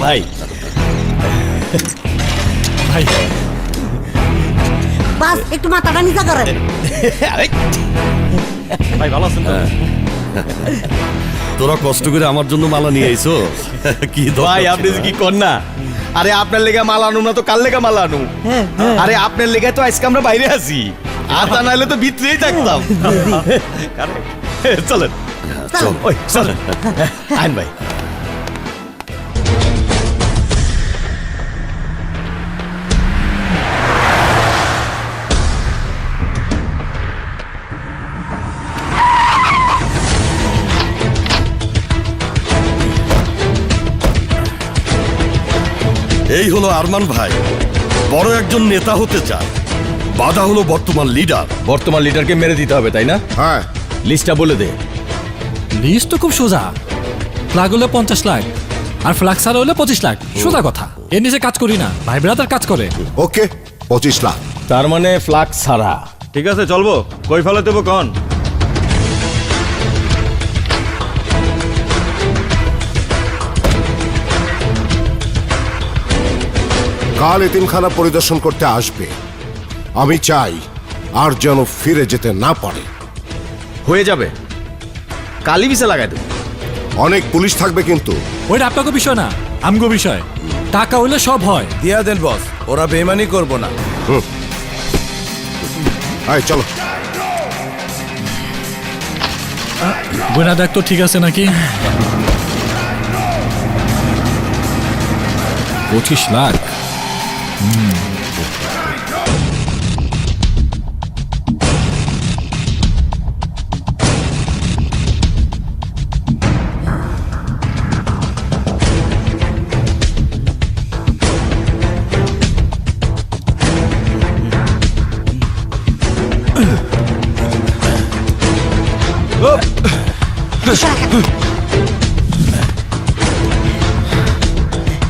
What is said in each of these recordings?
ভাই ভাই বাস একটু মাথাটা নিচা করেন। ভাই ভালো আছেন তো? তোরা কষ্ট করে আমার জন্য মালা নিয়ে আইছো কি ভাই আপনি যে কি কর না, আরে আপনার লেগে মাল আনু না তো কার লেগে মাল আনু? আরে আপনার লেগে তো আজকে আমরা বাইরে আছি, আর তা নাহলে তো ভিতরেই থাকতাম। চলেন চল ওই চলেন আইন ভাই। এই হলো আরমান ভাই, বড় একজন নেতা হতে চায়। বাধা হলো বর্তমান লিডার। বর্তমান লিডারকে মেরে দিতে হবে তাই না? হ্যাঁ, লিস্টটা বলে দে। লিস্ট তো খুব সোজা। ফ্ল্যাগ হলে 50 লাখ আর ফ্ল্যাগ ছাড়া হলে 25 লাখ, সোজা কথা। এর নিচে কাজ করি না, ভাই ব্রাদার কাজ করে। ওকে 25 লাখ। তার মানে ফ্লাক্স ছাড়া। ঠিক আছে চলবো, কই ফেলে দেবো কন? কাল এতিমখানা পরিদর্শন করতে আসবে, আমি চাই আর যেন ফিরে যেতে না পারে। হয়ে যাবে, কালি বিছে লাগাই দেবো। অনেক পুলিশ থাকবে কিন্তু। ওইটা আপনাকে বিষয় না, আমগো বিষয়। টাকা হইলে সব হয়। দিয়া দেন বস, ওরা বেমানি করবো না। আয় চলো। বইনা দেখ তো ঠিক আছে নাকি। 25 লাখ।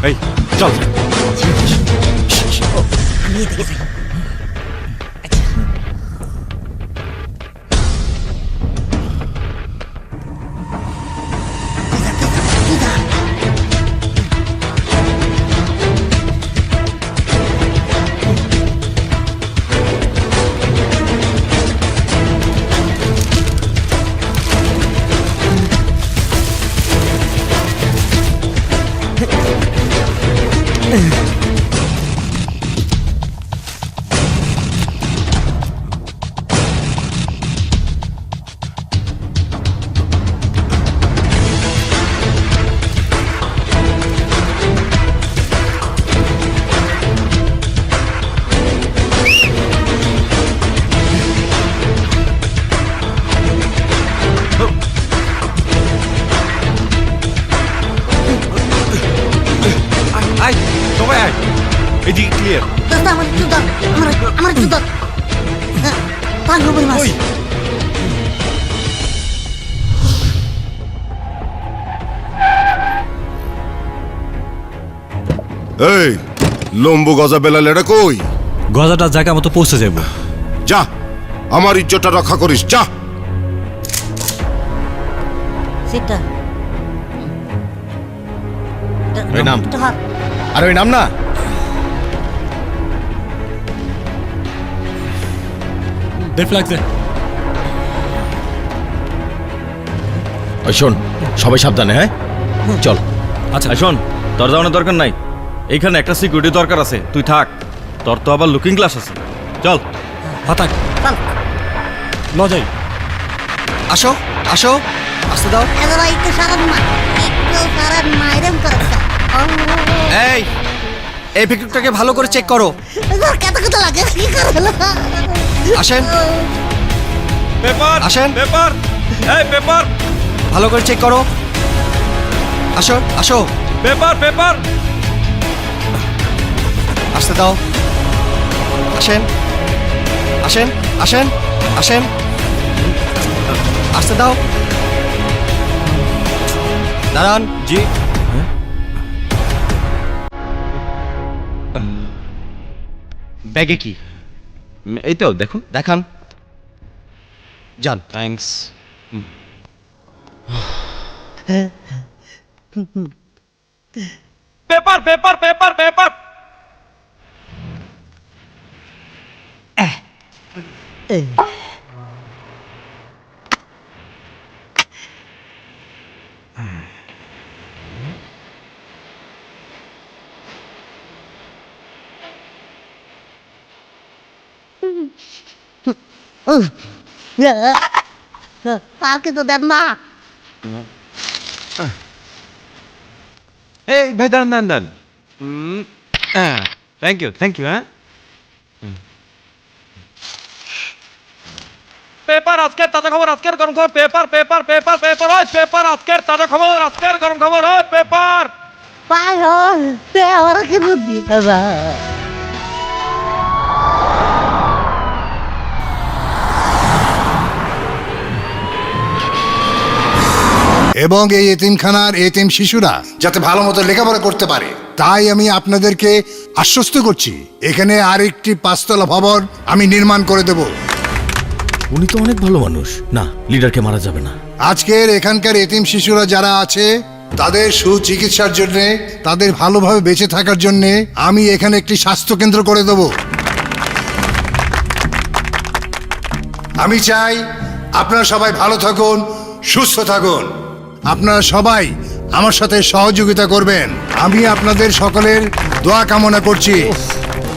এই চল। আমি এদিকে যাই। আয় সবাই আয়, এদিকে ক্লিয়ার। দোস্ত আমার একটু দাও, আমার একটু দাও। পাঙ্গু বই মাছ। ওই এই লম্বু গজা বেলাল এটা কই? গজাটা জায়গা মতো পৌঁছে যাব। যা, আমার ইজ্জতটা রক্ষা করিস, যা। সেটা ওই নাম। একটু হাত। আর ওই নাম না, দে ফ্ল্যাগ দে। ওই শোন সবাই সাবধানে, হ্যাঁ চল। আচ্ছা শোন, তোর যাওয়ানোর দরকার নাই, এইখানে একটা সিকিউরিটি দরকার আছে, তুই থাক। তোর তো আবার লুকিং গ্লাস আছে, চল। হাতাক চল। ল যাই। আসো আসো, আসতে দাও। এবার ভাই একটু সারান মা, একটু সারান মা, এরম করছে। এই এই পিকটুকটাকে ভালো করে চেক করো। কত কত লাগে, কি করে? আসেন পেপার আসেন। পেপার, এই পেপার ভালো করে চেক করো। আসো আসো, পেপার পেপার। আসতে দাও। আসেন আসেন আসেন আসেন, আসতে দাও। দাঁড়ান। জি ব্যাগে কি? এই তো দেখুন। দেখান। যান। Thanks. Paper paper paper paper তাকে তো দেন না এই ভাই দাঁড়ান দাঁড়ান দাঁড়ান থ্যাংক ইউ হ্যাঁ পেপার আজকের তাজা খবর আজকের গরম খবর পেপার পেপার পেপার পেপার ওই পেপার আজকের তাজা খবর আজকের গরম খবর ওই পেপার পাগল তে আমার কিন্তু দিতে না এবং এই এতিমখানার এতিম শিশুরা যাতে ভালো মতো লেখাপড়া করতে পারে তাই আমি আপনাদেরকে আশ্বস্ত করছি এখানে আরেকটি 5 তলা ভবন আমি নির্মাণ করে দেব। উনি তো অনেক ভালো মানুষ না লিডারকে মারা যাবে না আজকের এখানকার এতিম শিশুরা যারা আছে তাদের সুচিকিৎসার জন্য তাদের ভালোভাবে বেঁচে থাকার জন্য আমি এখানে একটি স্বাস্থ্য কেন্দ্র করে দেব। আমি চাই আপনারা সবাই ভালো থাকুন, সুস্থ থাকুন। আপনারা সবাই আমার সাথে সহযোগিতা করবেন। আমি আপনাদের সকলের দোয়া কামনা করছি।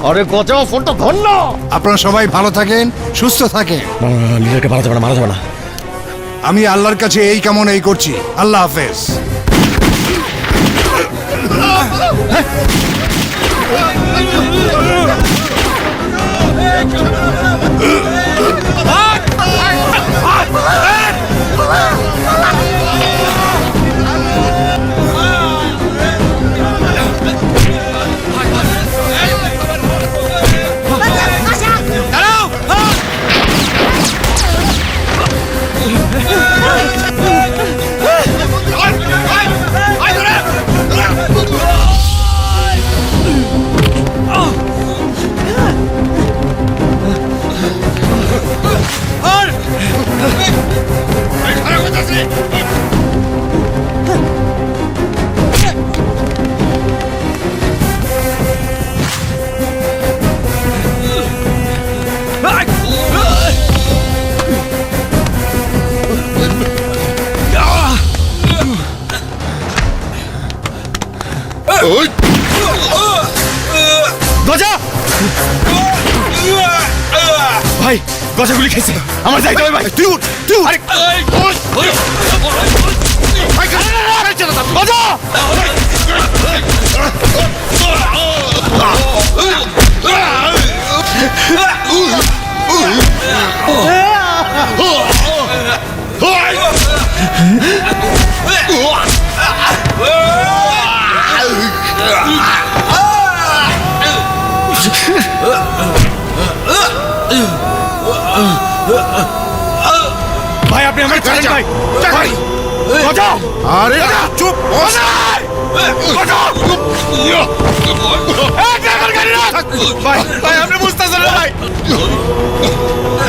আরে গজা ফোনটা ধর না আপনারা সবাই ভালো থাকেন, সুস্থ থাকেন। লিডারকে মারা যাবে না আমি আল্লাহর কাছে এই কামনাই করছি। আল্লাহ হাফেজ। গজা ভাই গজা গুলি খেয়েছে আমার যাইতে হবে ভাই তুই উঠ আরে গজা ভাই আপনি আমার ছেড়ে ভাই ভাই গজা আরে চুপ ভাই ভাই আপনি বুঝতেছেন না ভাই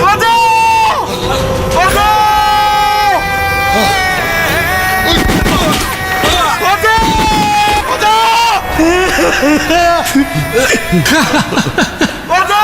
গজা গজা গজা